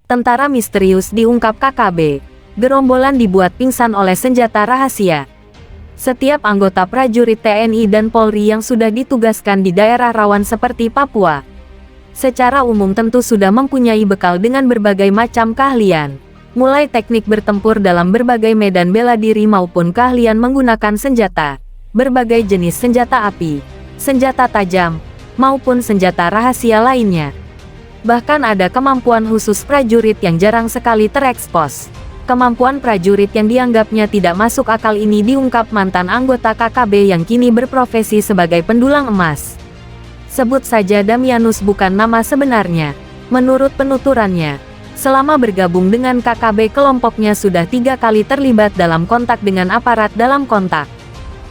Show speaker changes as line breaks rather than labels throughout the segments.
Tentara misterius diungkap KKB. Gerombolan dibuat pingsan oleh senjata rahasia. Setiap anggota prajurit TNI dan Polri yang sudah ditugaskan di daerah rawan seperti Papua, secara umum tentu sudah mempunyai bekal dengan berbagai macam keahlian. Mulai teknik bertempur dalam berbagai medan bela diri maupun keahlian menggunakan senjata, berbagai jenis senjata api, senjata tajam, maupun senjata rahasia lainnya. Bahkan ada kemampuan khusus prajurit yang jarang sekali terekspos. Kemampuan prajurit yang dianggapnya tidak masuk akal ini diungkap mantan anggota KKB yang kini berprofesi sebagai pendulang emas. Sebut saja Damianus bukan nama sebenarnya. Menurut penuturannya, selama bergabung dengan KKB kelompoknya sudah 3 kali terlibat dalam kontak dengan aparat dalam kontak.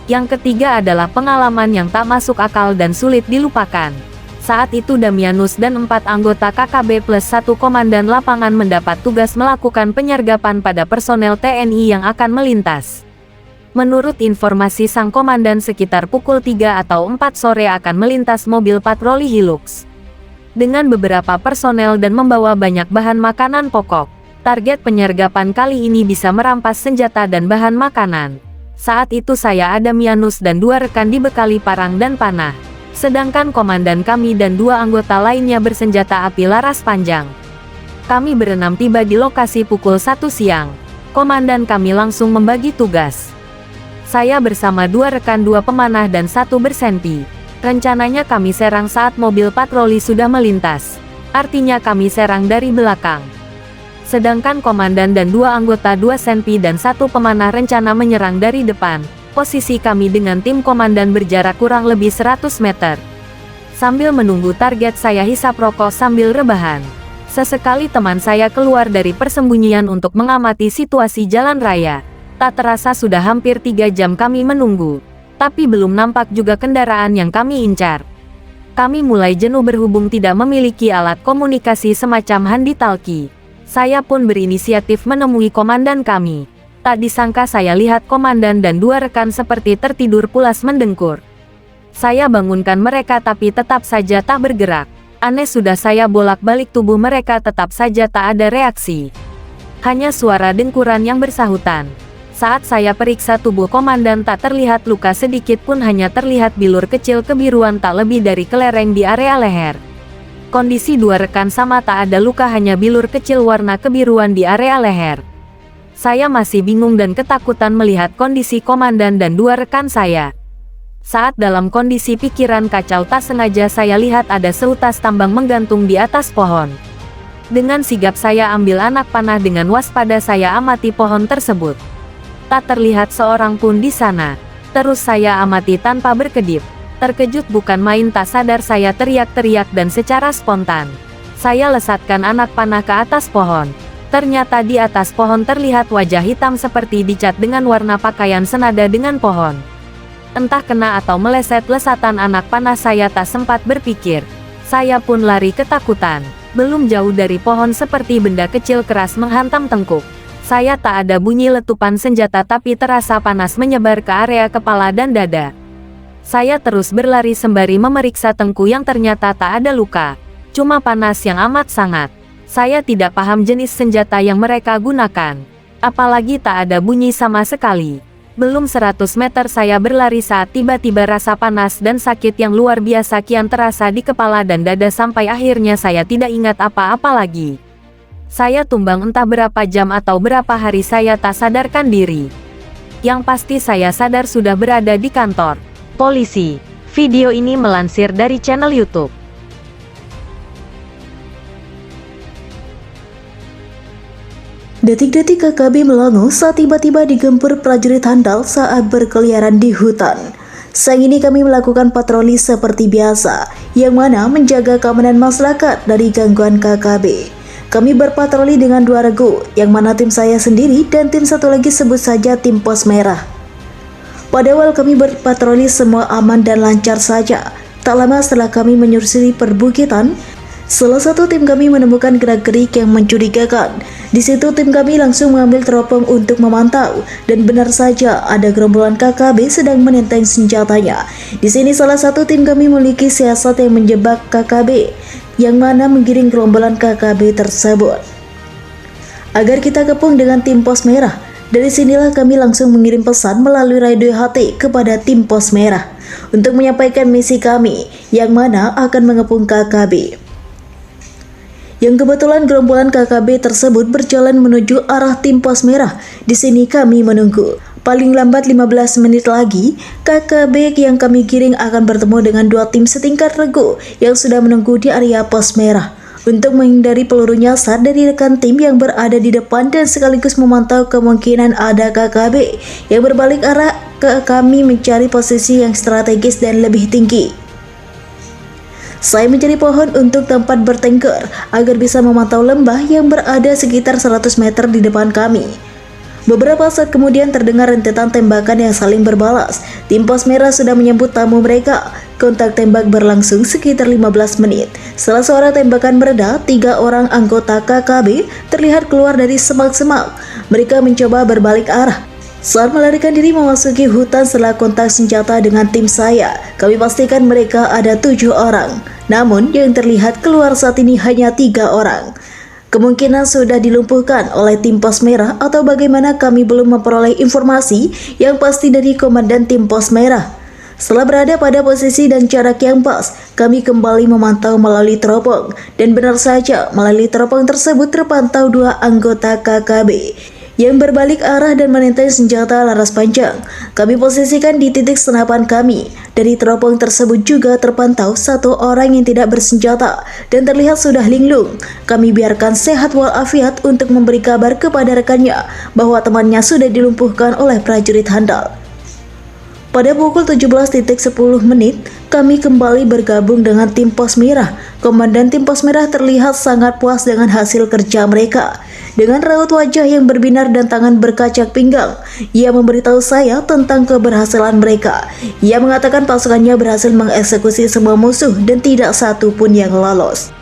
Yang ketiga adalah pengalaman yang tak masuk akal dan sulit dilupakan. Saat itu Damianus dan 4 anggota KKB plus 1 komandan lapangan mendapat tugas melakukan penyergapan pada personel TNI yang akan melintas. Menurut informasi sang komandan sekitar pukul 3 atau 4 sore akan melintas mobil patroli Hilux dengan beberapa personel dan membawa banyak bahan makanan pokok. Target penyergapan kali ini bisa merampas senjata dan bahan makanan. Saat itu saya Damianus dan 2 rekan dibekali parang dan panah. Sedangkan komandan kami dan 2 anggota lainnya bersenjata api laras panjang. Kami berenam tiba di lokasi pukul 1 siang. Komandan kami langsung membagi tugas. Saya bersama 2 rekan 2 pemanah dan 1 bersenpi. Rencananya kami serang saat mobil patroli sudah melintas. Artinya kami serang dari belakang. Sedangkan komandan dan 2 anggota 2 senpi dan 1 pemanah rencana menyerang dari depan. Posisi kami dengan tim komandan berjarak kurang lebih 100 meter. Sambil menunggu target saya hisap rokok sambil rebahan. Sesekali teman saya keluar dari persembunyian untuk mengamati situasi jalan raya. Tak terasa sudah hampir 3 jam kami menunggu. Tapi belum nampak juga kendaraan yang kami incar. Kami mulai jenuh berhubung tidak memiliki alat komunikasi semacam handi-talkie. Saya pun berinisiatif menemui komandan kami. Tak disangka saya lihat komandan dan 2 rekan seperti tertidur pulas mendengkur. Saya bangunkan mereka tapi tetap saja tak bergerak. Aneh sudah saya bolak-balik tubuh mereka tetap saja tak ada reaksi. Hanya suara dengkuran yang bersahutan. Saat saya periksa tubuh komandan tak terlihat luka sedikit pun, hanya terlihat bilur kecil kebiruan tak lebih dari kelereng di area leher. Kondisi 2 rekan sama tak ada luka, hanya bilur kecil warna kebiruan di area leher. Saya masih bingung dan ketakutan melihat kondisi komandan dan 2 rekan saya. Saat dalam kondisi pikiran kacau tak sengaja saya lihat ada seutas tambang menggantung di atas pohon. Dengan sigap saya ambil anak panah, dengan waspada saya amati pohon tersebut. Tak terlihat seorang pun di sana. Terus saya amati tanpa berkedip. Terkejut bukan main, tak sadar saya teriak-teriak dan secara spontan saya lesatkan anak panah ke atas pohon. Ternyata di atas pohon terlihat wajah hitam seperti dicat dengan warna pakaian senada dengan pohon. Entah kena atau meleset lesatan anak panah saya tak sempat berpikir. Saya pun lari ketakutan. Belum jauh dari pohon seperti benda kecil keras menghantam tengkuk. Saya tak ada bunyi letupan senjata tapi terasa panas menyebar ke area kepala dan dada. Saya terus berlari sembari memeriksa tengku yang ternyata tak ada luka. Cuma panas yang amat sangat. Saya tidak paham jenis senjata yang mereka gunakan. Apalagi tak ada bunyi sama sekali. Belum 100 meter saya berlari saat tiba-tiba rasa panas dan sakit yang luar biasa kian terasa di kepala dan dada sampai akhirnya saya tidak ingat apa-apa lagi. Saya tumbang entah berapa jam atau berapa hari saya tak sadarkan diri. Yang pasti saya sadar sudah berada di kantor polisi. Video ini melansir dari channel YouTube.
Detik-detik KKB Melango saat tiba-tiba digempur prajurit handal saat berkeliaran di hutan. Siang ini kami melakukan patroli seperti biasa, yang mana menjaga keamanan masyarakat dari gangguan KKB. Kami berpatroli dengan 2 regu, yang mana tim saya sendiri dan tim satu lagi sebut saja tim pos merah. Pada awal kami berpatroli semua aman dan lancar saja. Tak lama setelah kami menyusuri perbukitan, salah satu tim kami menemukan gerak-gerik yang mencurigakan. Di situ tim kami langsung mengambil teropong untuk memantau, dan benar saja ada gerombolan KKB sedang menenteng senjatanya. Di sini salah satu tim kami memiliki siasat yang menjebak KKB, yang mana menggiring gerombolan KKB tersebut. agar kita kepung dengan tim pos merah. Dari sinilah kami langsung mengirim pesan melalui radio HT kepada tim pos merah untuk menyampaikan misi kami yang mana akan mengepung KKB. Yang kebetulan gerombolan KKB tersebut berjalan menuju arah tim pos merah. Di sini kami menunggu. Paling lambat 15 menit lagi, KKB yang kami giring akan bertemu dengan dua tim setingkat regu yang sudah menunggu di area pos merah. Untuk menghindari peluru nyasar dari rekan tim yang berada di depan dan sekaligus memantau kemungkinan ada KKB yang berbalik arah ke kami mencari posisi yang strategis dan lebih tinggi. Saya mencari pohon untuk tempat bertengger agar bisa memantau lembah yang berada sekitar 100 meter di depan kami. Beberapa saat kemudian terdengar rentetan tembakan yang saling berbalas. Tim pos merah sudah menyambut tamu mereka. Kontak tembak berlangsung sekitar 15 menit. Setelah suara tembakan mereda, 3 orang anggota KKB terlihat keluar dari semak-semak. Mereka mencoba berbalik arah. Saat melarikan diri memasuki hutan setelah kontak senjata dengan tim saya, kami pastikan mereka ada 7 orang. Namun yang terlihat keluar saat ini hanya 3 orang. Kemungkinan sudah dilumpuhkan oleh tim pos merah atau bagaimana kami belum memperoleh informasi yang pasti dari komandan tim pos merah. Setelah berada pada posisi dan jarak yang pas, kami kembali memantau melalui teropong. Dan benar saja, melalui teropong tersebut terpantau 2 anggota KKB yang berbalik arah dan menenteng senjata laras panjang. Kami posisikan di titik senapan kami. Dari teropong tersebut juga terpantau 1 orang yang tidak bersenjata dan terlihat sudah linglung. Kami biarkan sehat walafiat untuk memberi kabar kepada rekannya bahwa temannya sudah dilumpuhkan oleh prajurit handal. Pada pukul 17.10 kami kembali bergabung dengan tim pos merah. Komandan tim pos merah terlihat sangat puas dengan hasil kerja mereka. Dengan raut wajah yang berbinar dan tangan berkacak pinggang, ia memberitahu saya tentang keberhasilan mereka. Ia mengatakan pasukannya berhasil mengeksekusi semua musuh dan tidak satu pun yang lolos.